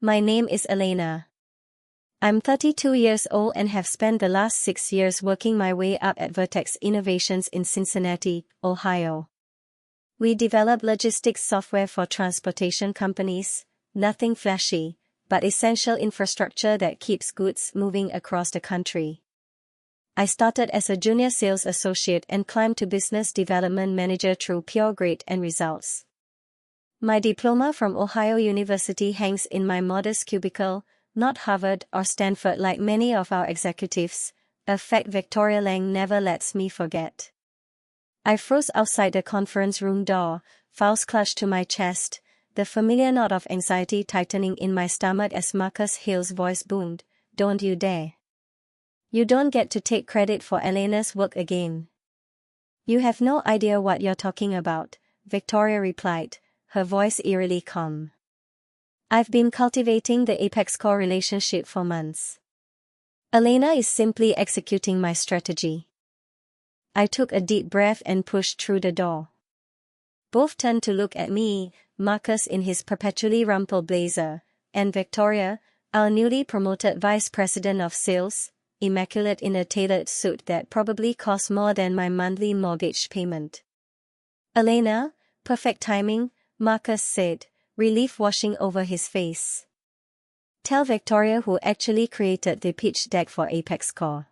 My name is Elena. I'm 32 years old and have spent the last 6 years working my way up at Vertex Innovations in Cincinnati, Ohio. We develop logistics software for transportation companies, nothing flashy, but essential infrastructure that keeps goods moving across the country. I started as a junior sales associate and climbed to business development manager through pure grit and results. My diploma from Ohio University hangs in my modest cubicle, not Harvard or Stanford like many of our executives, a fact Victoria Lang never lets me forget. I froze outside the conference room door, files clutched to my chest, the familiar knot of anxiety tightening in my stomach as Marcus Hill's voice boomed, "Don't you dare. You don't get to take credit for Elena's work again." "You have no idea what you're talking about," Victoria replied, her voice eerily calm. "I've been cultivating the apex core relationship for months. Elena is simply executing my strategy." I took a deep breath and pushed through the door. Both turned to look at me, Marcus in his perpetually rumpled blazer, and Victoria, our newly promoted vice president of sales, immaculate in a tailored suit that probably cost more than my monthly mortgage payment. "Elena, perfect timing," Marcus said, relief washing over his face. "Tell Victoria who actually created the pitch deck for Apex Core."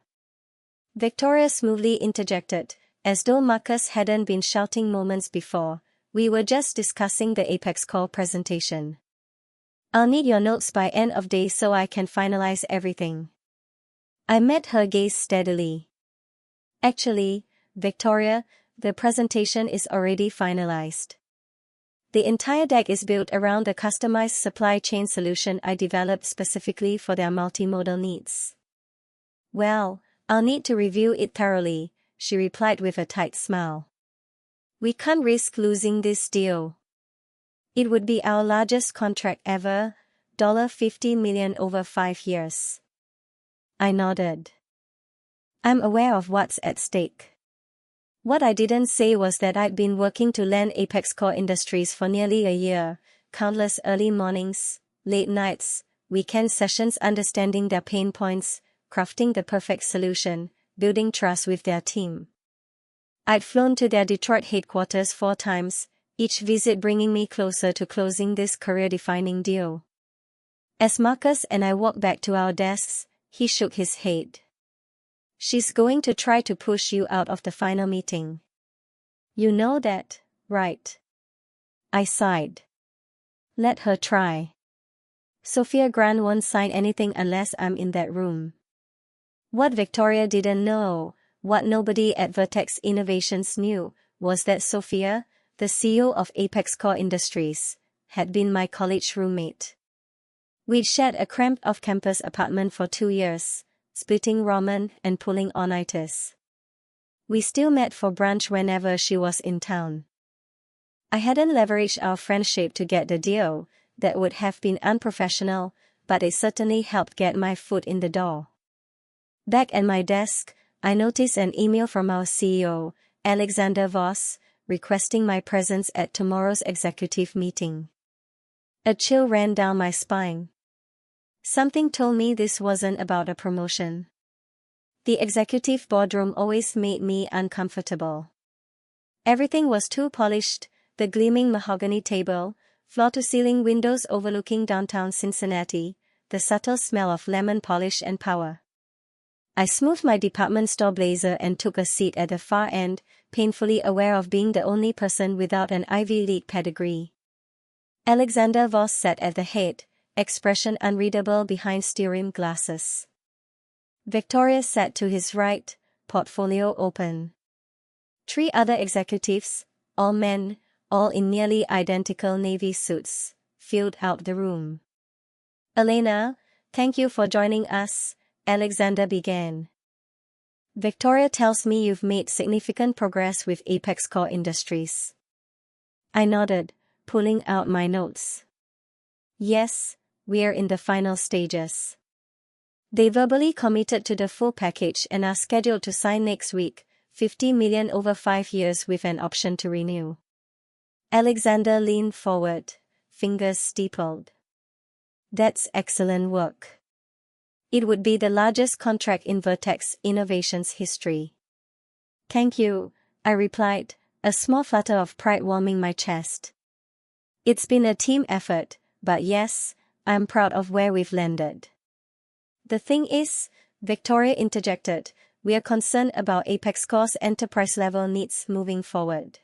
Victoria smoothly interjected, as though Marcus hadn't been shouting moments before, "We were just discussing the Apex Core presentation. I'll need your notes by end of day so I can finalize everything." I met her gaze steadily. "Actually, Victoria, the presentation is already finalized. The entire deck is built around a customized supply chain solution I developed specifically for their multimodal needs." "Well, I'll need to review it thoroughly," she replied with a tight smile. "We can't risk losing this deal. It would be our largest contract ever, $50 million over 5 years. I nodded. "I'm aware of what's at stake." What I didn't say was that I'd been working to land Apex Core Industries for nearly a year, countless early mornings, late nights, weekend sessions understanding their pain points, crafting the perfect solution, building trust with their team. I'd flown to their Detroit headquarters 4 times, each visit bringing me closer to closing this career-defining deal. As Marcus and I walked back to our desks, he shook his head. "She's going to try to push you out of the final meeting. You know that, right?" I sighed. "Let her try. Sophia Grant won't sign anything unless I'm in that room." What Victoria didn't know, what nobody at Vertex Innovations knew, was that Sophia, the CEO of Apex Core Industries, had been my college roommate. We'd shared a cramped off-campus apartment for 2 years, splitting ramen and pulling all-nighters. We still met for brunch whenever she was in town. I hadn't leveraged our friendship to get the deal, that would have been unprofessional, but it certainly helped get my foot in the door. Back at my desk, I noticed an email from our CEO, Alexander Voss, requesting my presence at tomorrow's executive meeting. A chill ran down my spine. Something told me this wasn't about a promotion. The executive boardroom always made me uncomfortable. Everything was too polished, the gleaming mahogany table, floor-to-ceiling windows overlooking downtown Cincinnati, the subtle smell of lemon polish and power. I smoothed my department store blazer and took a seat at the far end, painfully aware of being the only person without an Ivy League pedigree. Alexander Voss sat at the head, expression unreadable behind steel-rimmed glasses. Victoria sat to his right, portfolio open. 3 other executives, all men, all in nearly identical navy suits, filled out the room. "Elena, thank you for joining us," Alexander began. "Victoria tells me you've made significant progress with Apex Core Industries." I nodded, pulling out my notes. "Yes, we're in the final stages. They verbally committed to the full package and are scheduled to sign next week, $50 million over 5 years with an option to renew." Alexander leaned forward, fingers steepled. That's excellent work. It would be the largest contract in Vertex Innovations history. Thank you, I replied, a small flutter of pride warming my chest. It's been a team effort, but yes, I'm proud of where we've landed. The thing is, Victoria interjected, we are concerned about Apex Core's enterprise-level needs moving forward.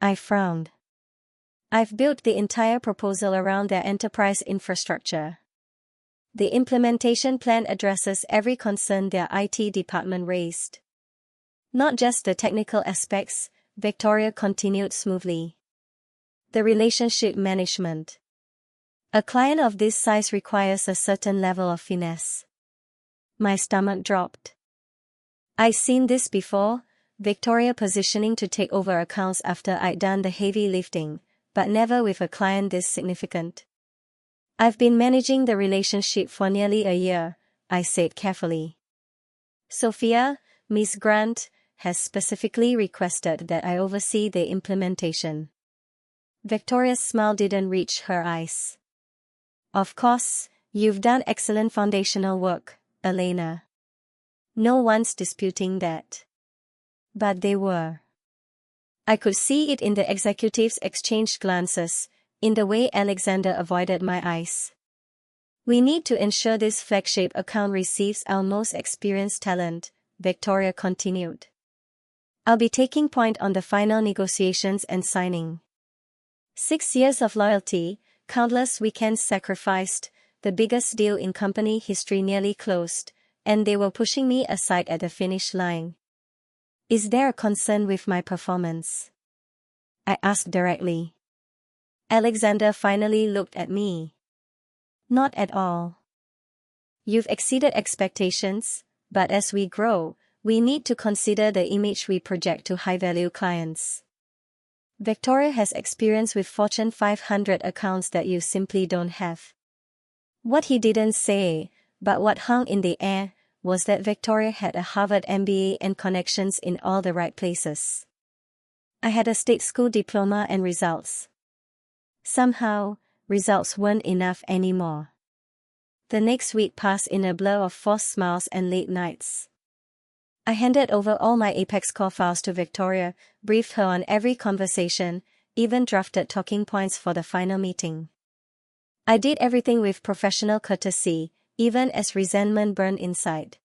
I frowned. I've built the entire proposal around their enterprise infrastructure. The implementation plan addresses every concern their IT department raised. Not just the technical aspects, Victoria continued smoothly. The relationship management. A client of this size requires a certain level of finesse. My stomach dropped. I've seen this before, Victoria positioning to take over accounts after I'd done the heavy lifting, but never with a client this significant. I've been managing the relationship for nearly a year, I said carefully. Sophia, Miss Grant, has specifically requested that I oversee the implementation. Victoria's smile didn't reach her eyes. Of course, you've done excellent foundational work, Elena. No one's disputing that. But they were. I could see it in the executives' exchanged glances, in the way Alexander avoided my eyes. We need to ensure this flagship account receives our most experienced talent, Victoria continued. I'll be taking point on the final negotiations and signing. 6 years of loyalty, countless weekends sacrificed, the biggest deal in company history nearly closed, and they were pushing me aside at the finish line. Is there a concern with my performance? I asked directly. Alexander finally looked at me. Not at all. You've exceeded expectations, but as we grow, we need to consider the image we project to high-value clients. Victoria has experience with Fortune 500 accounts that you simply don't have. What he didn't say, but what hung in the air, was that Victoria had a Harvard MBA and connections in all the right places. I had a state school diploma and results. Somehow, results weren't enough anymore. The next week passed in a blur of forced smiles and late nights. I handed over all my Apex Core files to Victoria, briefed her on every conversation, even drafted talking points for the final meeting. I did everything with professional courtesy, even as resentment burned inside.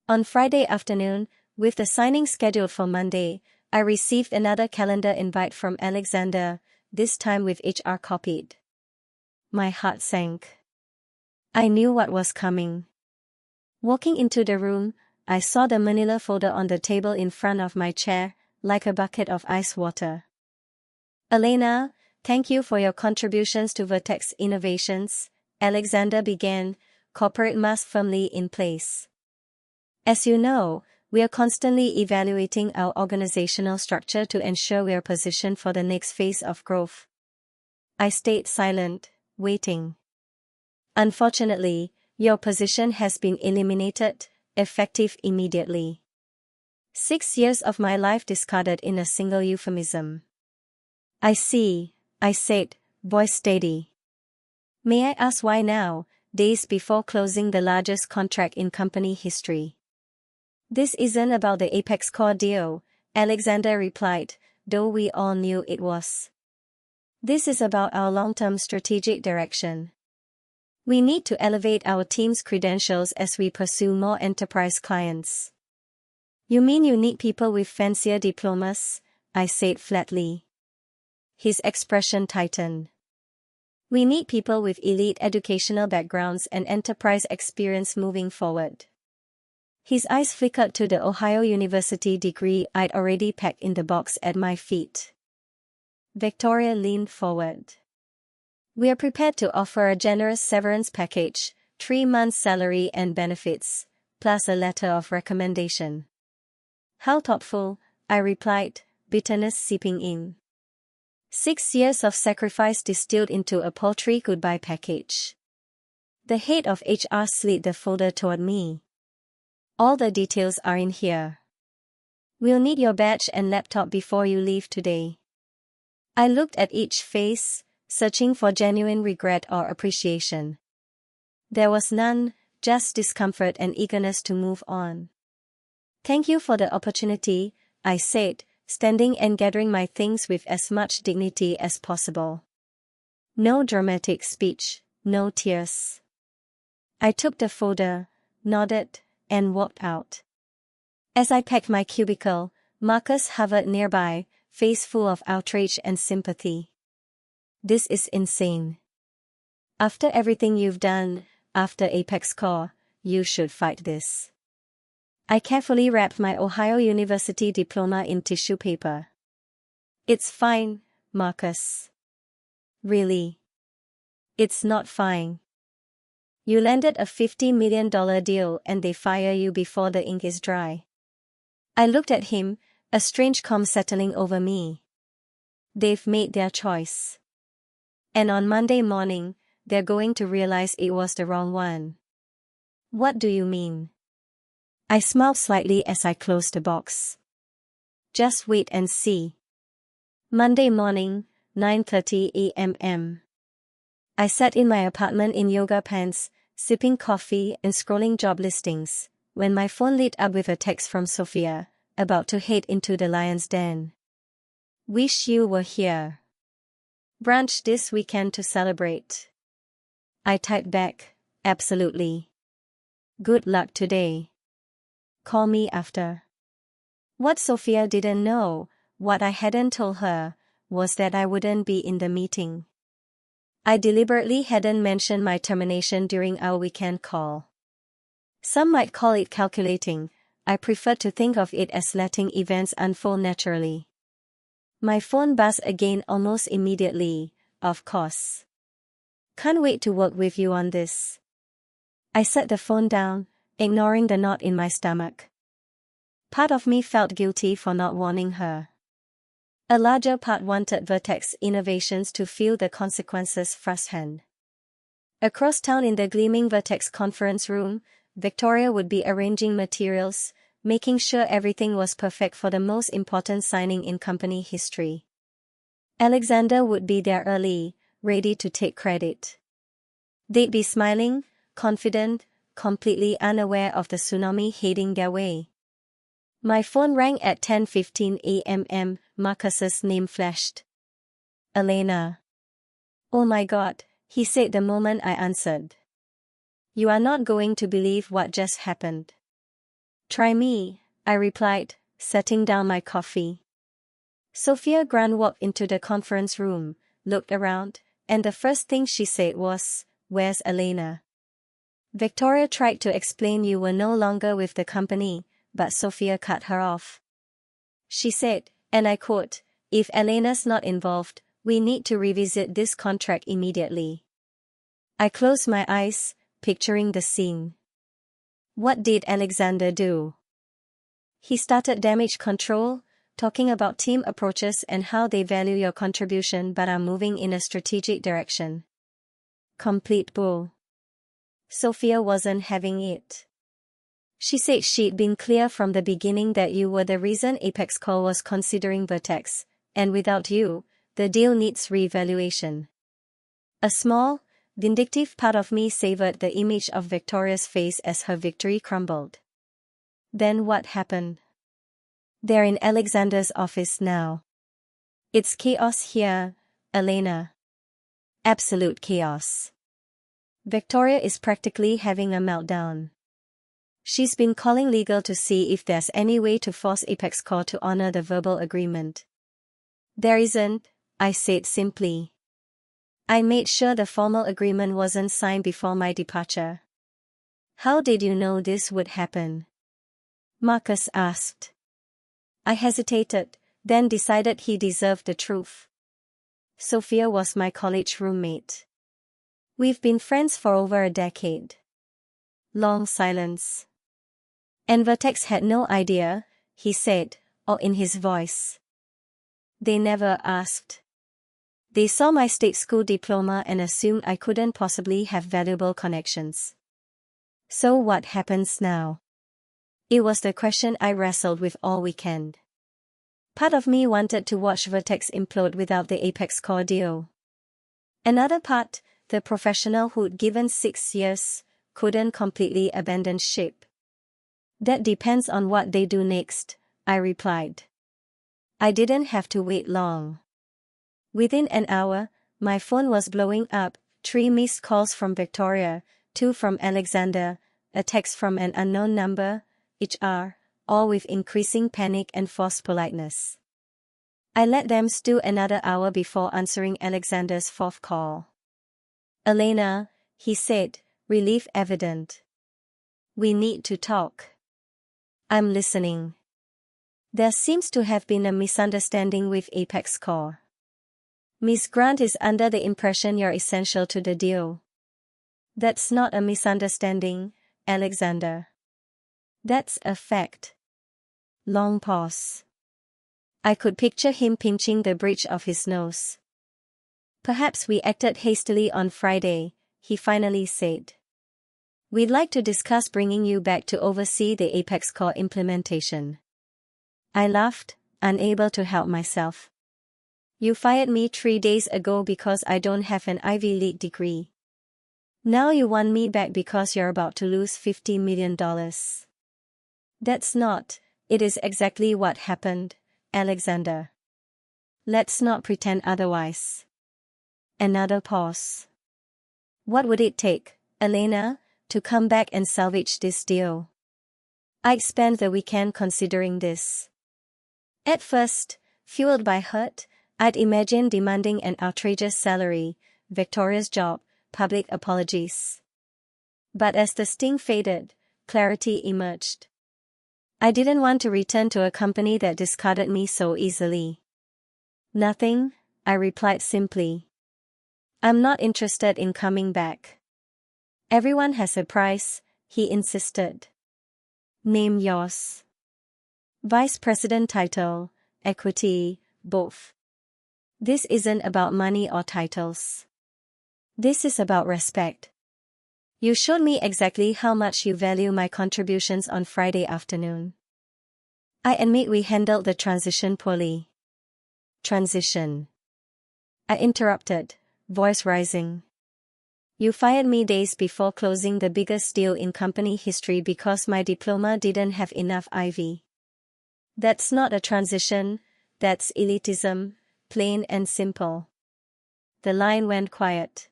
On Friday afternoon, with the signing scheduled for Monday, I received another calendar invite from Alexander, this time with HR copied. My heart sank. I knew what was coming. Walking into the room, I saw the manila folder on the table in front of my chair, like a bucket of ice water. Elena, thank you for your contributions to Vertex Innovations, Alexander began, corporate mask firmly in place. As you know, we are constantly evaluating our organizational structure to ensure we are positioned for the next phase of growth. I stayed silent, waiting. Unfortunately, your position has been eliminated, effective immediately. 6 years of my life discarded in a single euphemism. I see, I said, voice steady. May I ask why now, days before closing the largest contract in company history? This isn't about the Apex Core deal, Alexander replied, though we all knew it was. This is about our long-term strategic direction. We need to elevate our team's credentials as we pursue more enterprise clients. You mean you need people with fancier diplomas? I said flatly. His expression tightened. We need people with elite educational backgrounds and enterprise experience moving forward. His eyes flickered to the Ohio University degree I'd already packed in the box at my feet. Victoria leaned forward. We are prepared to offer a generous severance package, 3 months' salary and benefits, plus a letter of recommendation. How thoughtful, I replied, bitterness seeping in. 6 years of sacrifice distilled into a paltry goodbye package. The head of HR slid the folder toward me. All the details are in here. We'll need your badge and laptop before you leave today. I looked at each face, searching for genuine regret or appreciation. There was none, just discomfort and eagerness to move on. "Thank you for the opportunity," I said, standing and gathering my things with as much dignity as possible. No dramatic speech, no tears. I took the folder, nodded, and walked out. As I packed my cubicle, Marcus hovered nearby, face full of outrage and sympathy. "This is insane. After everything you've done, after Apex score, you should fight this." I carefully wrapped my Ohio University diploma in tissue paper. "It's fine, Marcus." "Really?" "It's not fine. You landed a $50 million deal and they fire you before the ink is dry." I looked at him, a strange calm settling over me. They've made their choice. And on Monday morning, they're going to realize it was the wrong one. "What do you mean?" I smiled slightly as I closed the box. "Just wait and see." Monday morning, 9:30 a.m. I sat in my apartment in yoga pants, sipping coffee and scrolling job listings, when my phone lit up with a text from Sophia, about to head into the lion's den. "Wish you were here. Brunch this weekend to celebrate." I typed back, "Absolutely. Good luck today. Call me after." What Sophia didn't know, what I hadn't told her, was that I wouldn't be in the meeting. I deliberately hadn't mentioned my termination during our weekend call. Some might call it calculating. I prefer to think of it as letting events unfold naturally. My phone buzzed again almost immediately. "Of course. Can't wait to work with you on this." I set the phone down, ignoring the knot in my stomach. Part of me felt guilty for not warning her. A larger part wanted Vertex Innovations to feel the consequences firsthand. Across town in the gleaming Vertex conference room, Victoria would be arranging materials, making sure everything was perfect for the most important signing in company history. Alexander would be there early, ready to take credit. They'd be smiling, confident, completely unaware of the tsunami heading their way. My phone rang at 10:15 a.m. Marcus's name flashed. "Elena." "Oh my God," he said the moment I answered. "You are not going to believe what just happened." "Try me," I replied, setting down my coffee. Sophia Grant walked into the conference room, looked around, and the first thing she said was, "Where's Elena?" Victoria tried to explain you were no longer with the company, but Sophia cut her off. She said, and I quote, "If Elena's not involved, we need to revisit this contract immediately." I closed my eyes, picturing the scene. What did Alexander do? He started damage control, talking about team approaches and how they value your contribution but are moving in a strategic direction. Complete bull. Sophia wasn't having it. She said she'd been clear from the beginning that you were the reason Apex Call was considering Vertex, and without you, the deal needs reevaluation. A small, vindictive part of me savored the image of Victoria's face as her victory crumbled. Then what happened? They're in Alexander's office now. It's chaos here, Elena. Absolute chaos. Victoria is practically having a meltdown. She's been calling legal to see if there's any way to force Apex Corp to honor the verbal agreement. There isn't, I said simply. I made sure the formal agreement wasn't signed before my departure. How did you know this would happen? Marcus asked. I hesitated, then decided he deserved the truth. Sophia was my college roommate. We've been friends for over a decade. Long silence. And Vertex had no idea, he said, or in his voice. They never asked. They saw my state school diploma and assumed I couldn't possibly have valuable connections. So what happens now? It was the question I wrestled with all weekend. Part of me wanted to watch Vertex implode without the Apex Core deal. Another part, the professional who'd given 6 years, couldn't completely abandon ship. That depends on what they do next, I replied. I didn't have to wait long. Within an hour, my phone was blowing up, 3 missed calls from Victoria, 2 from Alexander, a text from an unknown number, HR, all with increasing panic and forced politeness. I let them stew another hour before answering Alexander's 4th call. Elena, he said, relief evident. We need to talk. I'm listening. There seems to have been a misunderstanding with Apex Core. Miss Grant is under the impression you're essential to the deal. That's not a misunderstanding, Alexander. That's a fact. Long pause. I could picture him pinching the bridge of his nose. Perhaps we acted hastily on Friday, he finally said. We'd like to discuss bringing you back to oversee the Apex Core implementation. I laughed, unable to help myself. You fired me 3 days ago because I don't have an Ivy League degree. Now you want me back because you're about to lose $50 million. That's not, it is exactly what happened, Alexander. Let's not pretend otherwise. Another pause. What would it take, Elena, to come back and salvage this deal? I'd spend the weekend considering this. At first, fueled by hurt, I'd imagined demanding an outrageous salary, Victoria's job, public apologies. But as the sting faded, clarity emerged. I didn't want to return to a company that discarded me so easily. Nothing, I replied simply. I'm not interested in coming back. Everyone has a price, he insisted. Name yours. Vice President title, equity, both. This isn't about money or titles. This is about respect. You showed me exactly how much you value my contributions on Friday afternoon. I admit we handled the transition poorly. Transition. I interrupted, voice rising. You fired me days before closing the biggest deal in company history because my diploma didn't have enough Ivy. That's not a transition, that's elitism, plain and simple. The line went quiet.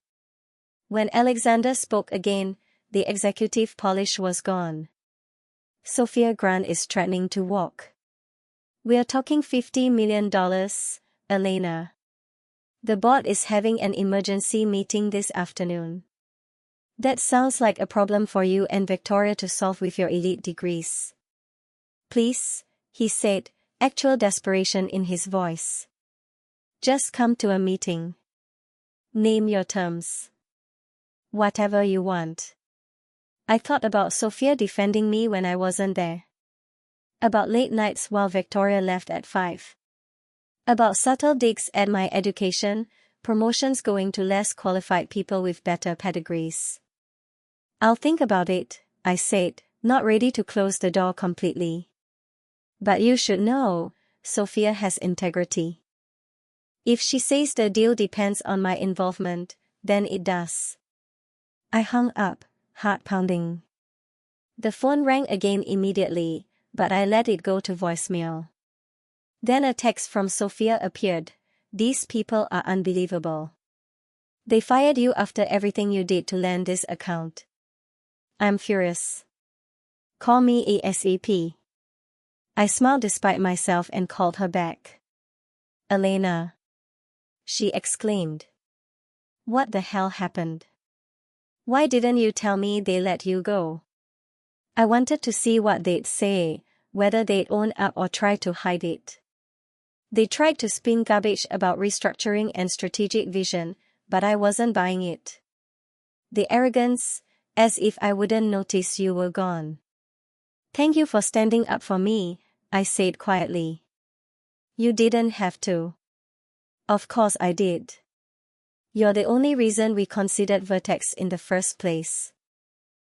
When Alexander spoke again, the executive polish was gone. Sophia Grant is threatening to walk. We're talking $50 million, Elena. The board is having an emergency meeting this afternoon. That sounds like a problem for you and Victoria to solve with your elite degrees. Please, he said, actual desperation in his voice. Just come to a meeting. Name your terms. Whatever you want. I thought about Sophia defending me when I wasn't there. About late nights while Victoria left at 5. About subtle digs at my education, promotions going to less qualified people with better pedigrees. I'll think about it, I said, not ready to close the door completely. But you should know, Sophia has integrity. If she says the deal depends on my involvement, then it does. I hung up, heart pounding. The phone rang again immediately, but I let it go to voicemail. Then a text from Sophia appeared. These people are unbelievable. They fired you after everything you did to land this account. I'm furious. Call me ASAP. I smiled despite myself and called her back. Elena. She exclaimed. What the hell happened? Why didn't you tell me they let you go? I wanted to see what they'd say, whether they'd own up or try to hide it. They tried to spin garbage about restructuring and strategic vision, but I wasn't buying it. The arrogance, as if I wouldn't notice you were gone. Thank you for standing up for me, I said quietly. You didn't have to. Of course I did. You're the only reason we considered Vertex in the first place.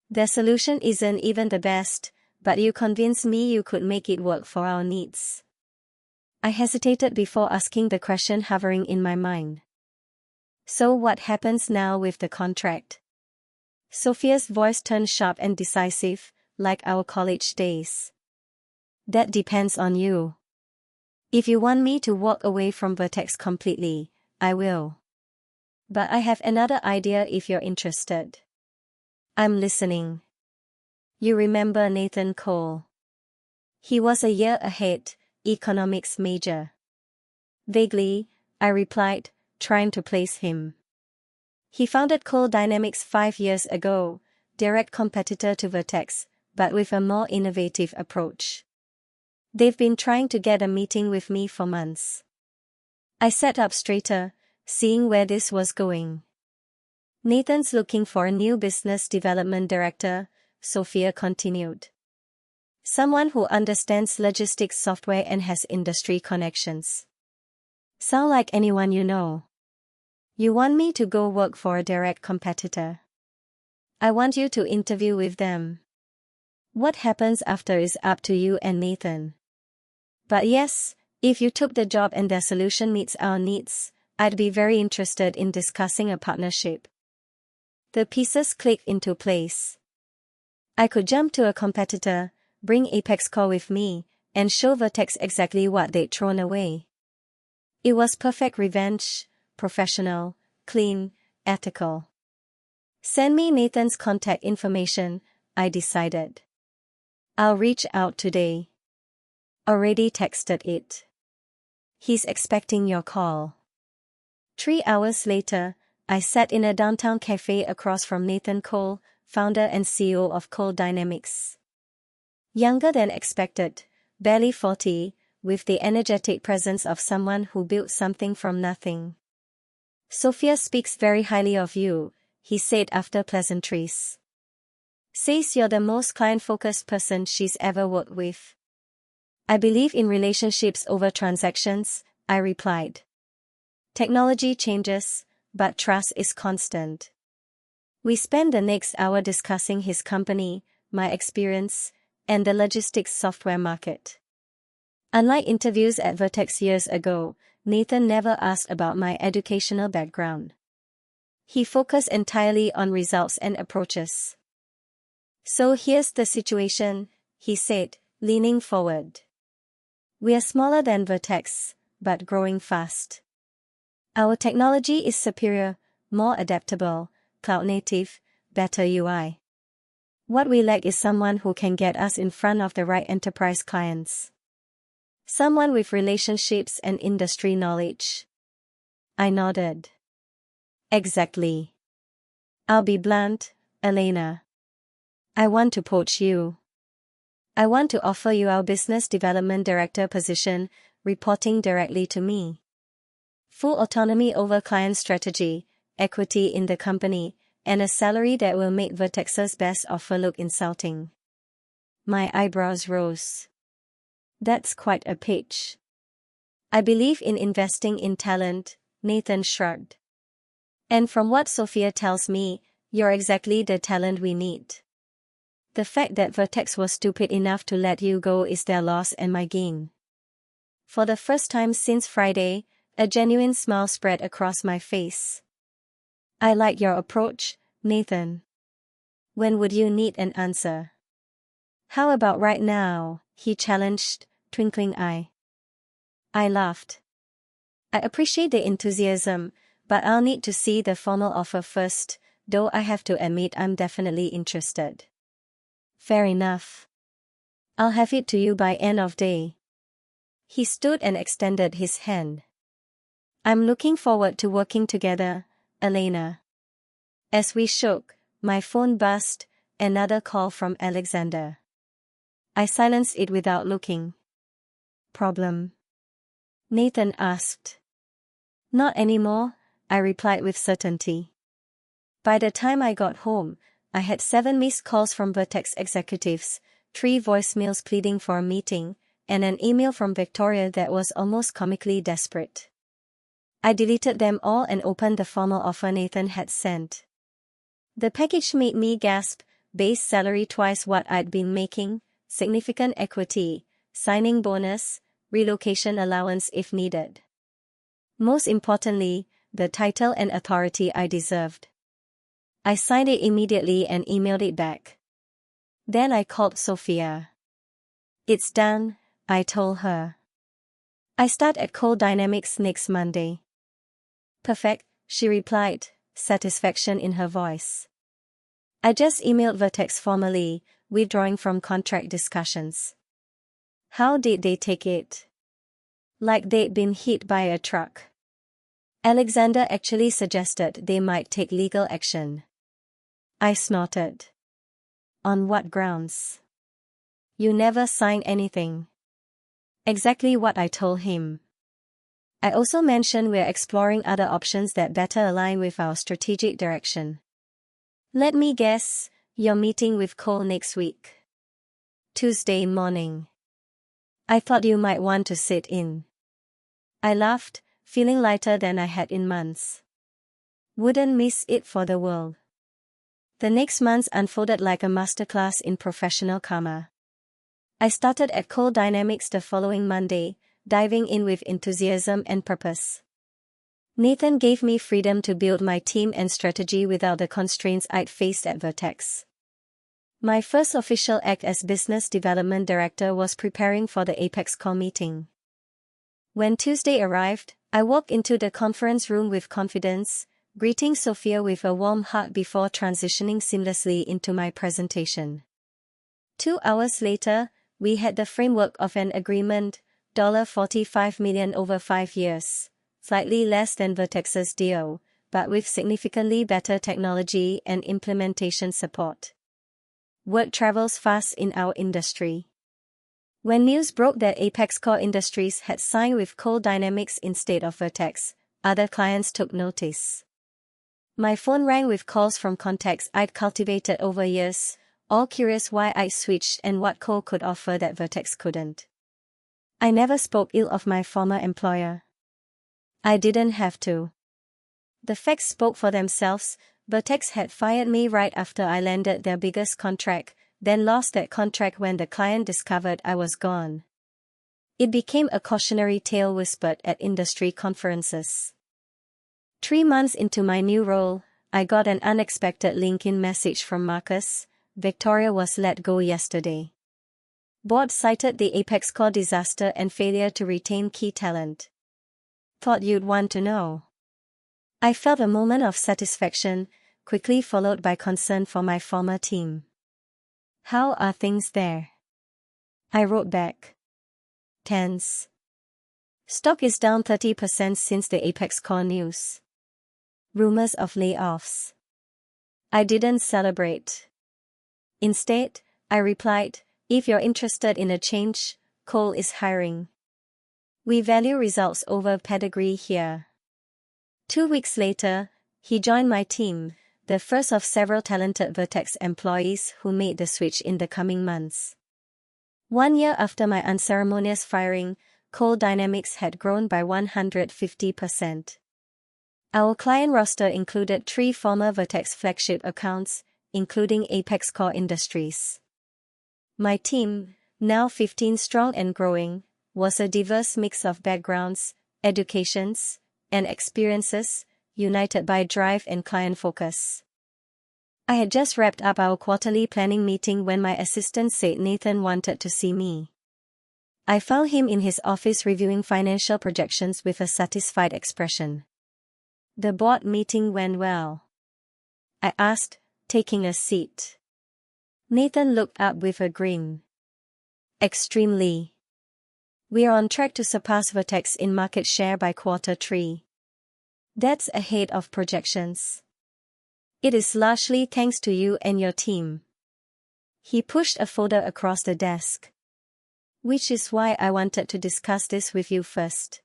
Their solution isn't even the best, but you convinced me you could make it work for our needs. I hesitated before asking the question hovering in my mind. So what happens now with the contract? Sophia's voice turned sharp and decisive, like our college days. That depends on you. If you want me to walk away from Vertex completely, I will. But I have another idea if you're interested. I'm listening. You remember Nathan Cole? He was a year ahead, economics major. Vaguely, I replied, trying to place him. He founded Cole Dynamics 5 years ago, direct competitor to Vertex, but with a more innovative approach. They've been trying to get a meeting with me for months. I sat up straighter, seeing where this was going. Nathan's looking for a new business development director, Sophia continued. Someone who understands logistics software and has industry connections. Sound like anyone you know? You want me to go work for a direct competitor? I want you to interview with them. What happens after is up to you and Nathan. But yes, if you took the job and their solution meets our needs, I'd be very interested in discussing a partnership. The pieces clicked into place. I could jump to a competitor, bring Apex Core with me, and show Vertex exactly what they'd thrown away. It was perfect revenge, professional, clean, ethical. Send me Nathan's contact information, I decided. I'll reach out today. Already texted it. He's expecting your call. 3 hours later, I sat in a downtown cafe across from Nathan Cole, founder and CEO of Cole Dynamics. Younger than expected, barely 40, with the energetic presence of someone who built something from nothing. Sophia speaks very highly of you, he said after pleasantries. Says you're the most client-focused person she's ever worked with. I believe in relationships over transactions, I replied. Technology changes, but trust is constant. We spent the next hour discussing his company, my experience, and the logistics software market. Unlike interviews at Vertex years ago, Nathan never asked about my educational background. He focused entirely on results and approaches. So here's the situation, he said, leaning forward. We are smaller than Vertex, but growing fast. Our technology is superior, more adaptable, cloud-native, better UI. What we lack is someone who can get us in front of the right enterprise clients. Someone with relationships and industry knowledge. I nodded. Exactly. I'll be blunt, Elena. I want to poach you. I want to offer you our business development director position, reporting directly to me. Full autonomy over client strategy, equity in the company, and a salary that will make Vertex's best offer look insulting. My eyebrows rose. That's quite a pitch. I believe in investing in talent, Nathan shrugged. And from what Sophia tells me, you're exactly the talent we need. The fact that Vertex was stupid enough to let you go is their loss and my gain. For the first time since Friday, a genuine smile spread across my face. I like your approach, Nathan. When would you need an answer? How about right now, he challenged, twinkling eye. I laughed. I appreciate the enthusiasm, but I'll need to see the formal offer first, though I have to admit I'm definitely interested. Fair enough. I'll have it to you by end of day. He stood and extended his hand. I'm looking forward to working together, Elena. As we shook, my phone buzzed, another call from Alexander. I silenced it without looking. Problem? Nathan asked. Not anymore, I replied with certainty. By the time I got home, I had 7 missed calls from Vertex executives, 3 voicemails pleading for a meeting, and an email from Victoria that was almost comically desperate. I deleted them all and opened the formal offer Nathan had sent. The package made me gasp, base salary twice what I'd been making, significant equity, signing bonus, relocation allowance if needed. Most importantly, the title and authority I deserved. I signed it immediately and emailed it back. Then I called Sophia. "It's done," I told her. "I start at Coal Dynamics next Monday." "Perfect," she replied, satisfaction in her voice. I just emailed Vertex formally, withdrawing from contract discussions. How did they take it? Like they'd been hit by a truck. Alexander actually suggested they might take legal action. I snorted. On what grounds? You never sign anything. Exactly what I told him. I also mentioned we're exploring other options that better align with our strategic direction. Let me guess, you're meeting with Cole next week. Tuesday morning. I thought you might want to sit in. I laughed, feeling lighter than I had in months. Wouldn't miss it for the world. The next months unfolded like a masterclass in professional karma. I started at Coal Dynamics the following Monday, diving in with enthusiasm and purpose. Nathan gave me freedom to build my team and strategy without the constraints I'd faced at Vertex. My first official act as Business Development Director was preparing for the Apex call meeting. When Tuesday arrived, I walked into the conference room with confidence, greeting Sophia with a warm hug before transitioning seamlessly into my presentation. 2 hours later, we had the framework of an agreement, $45 million over 5 years, slightly less than Vertex's deal, but with significantly better technology and implementation support. Word travels fast in our industry. When news broke that Apex Core Industries had signed with Coal Dynamics instead of Vertex, other clients took notice. My phone rang with calls from contacts I'd cultivated over years, all curious why I switched and what Coal could offer that Vertex couldn't. I never spoke ill of my former employer. I didn't have to. The facts spoke for themselves. Vertex had fired me right after I landed their biggest contract, then lost that contract when the client discovered I was gone. It became a cautionary tale whispered at industry conferences. 3 months into my new role, I got an unexpected LinkedIn message from Marcus. Victoria was let go yesterday. Board cited the Apex Core disaster and failure to retain key talent. Thought you'd want to know. I felt a moment of satisfaction, quickly followed by concern for my former team. How are things there? I wrote back. Tense. Stock is down 30% since the Apex Core news. Rumors of layoffs. I didn't celebrate. Instead, I replied, if you're interested in a change, Cole is hiring. We value results over pedigree here. 2 weeks later, he joined my team, the first of several talented Vertex employees who made the switch in the coming months. 1 year after my unceremonious firing, Coal Dynamics had grown by 150%. Our client roster included 3 former Vertex flagship accounts, including Apex Core Industries. My team, now 15 strong and growing, was a diverse mix of backgrounds, educations, and experiences, united by drive and client focus. I had just wrapped up our quarterly planning meeting when my assistant said Nathan wanted to see me. I found him in his office reviewing financial projections with a satisfied expression. The board meeting went well. I asked, taking a seat. Nathan looked up with a grin. Extremely. We are on track to surpass Vertex in market share by Q3. That's ahead of projections. It is largely thanks to you and your team. He pushed a folder across the desk. Which is why I wanted to discuss this with you first.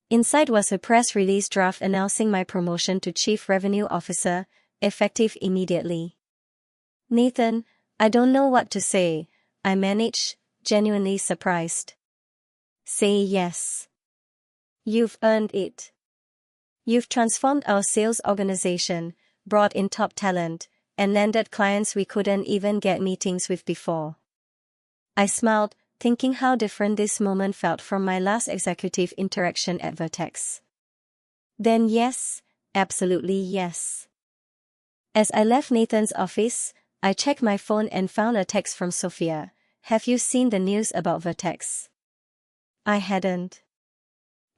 Inside was a press release draft announcing my promotion to Chief Revenue Officer, effective immediately. Nathan, I don't know what to say, I managed, genuinely surprised. Say yes. You've earned it. You've transformed our sales organization, brought in top talent, and landed clients we couldn't even get meetings with before. I smiled, thinking how different this moment felt from my last executive interaction at Vertex. Then yes, absolutely yes. As I left Nathan's office, I checked my phone and found a text from Sophia. Have you seen the news about Vertex? I hadn't.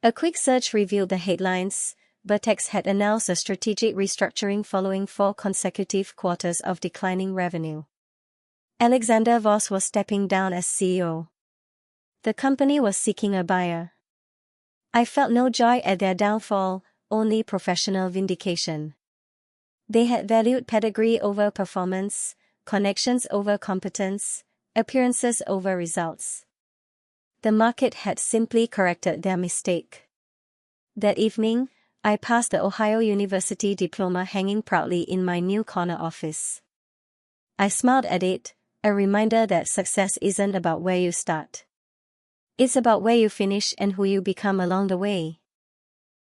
A quick search revealed the headlines. Vertex had announced a strategic restructuring following 4 consecutive quarters of declining revenue. Alexander Voss was stepping down as CEO. The company was seeking a buyer. I felt no joy at their downfall, only professional vindication. They had valued pedigree over performance, connections over competence, appearances over results. The market had simply corrected their mistake. That evening, I passed the Ohio University diploma hanging proudly in my new corner office. I smiled at it, a reminder that success isn't about where you start. It's about where you finish and who you become along the way.